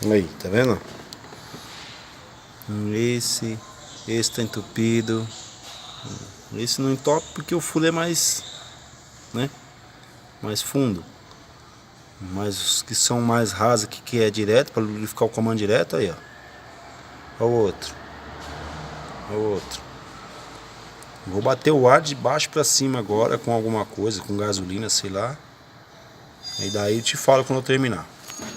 Aí, tá vendo? Esse tá entupido. Esse não entope porque o fulo é mais, né? Mais fundo. Mas os que são mais rasos, que é direto, para lubrificar o comando direto, aí ó. Olha o outro. Olha o outro. Vou bater o ar de baixo para cima agora com alguma coisa, com gasolina, sei lá. E daí eu te falo quando eu terminar.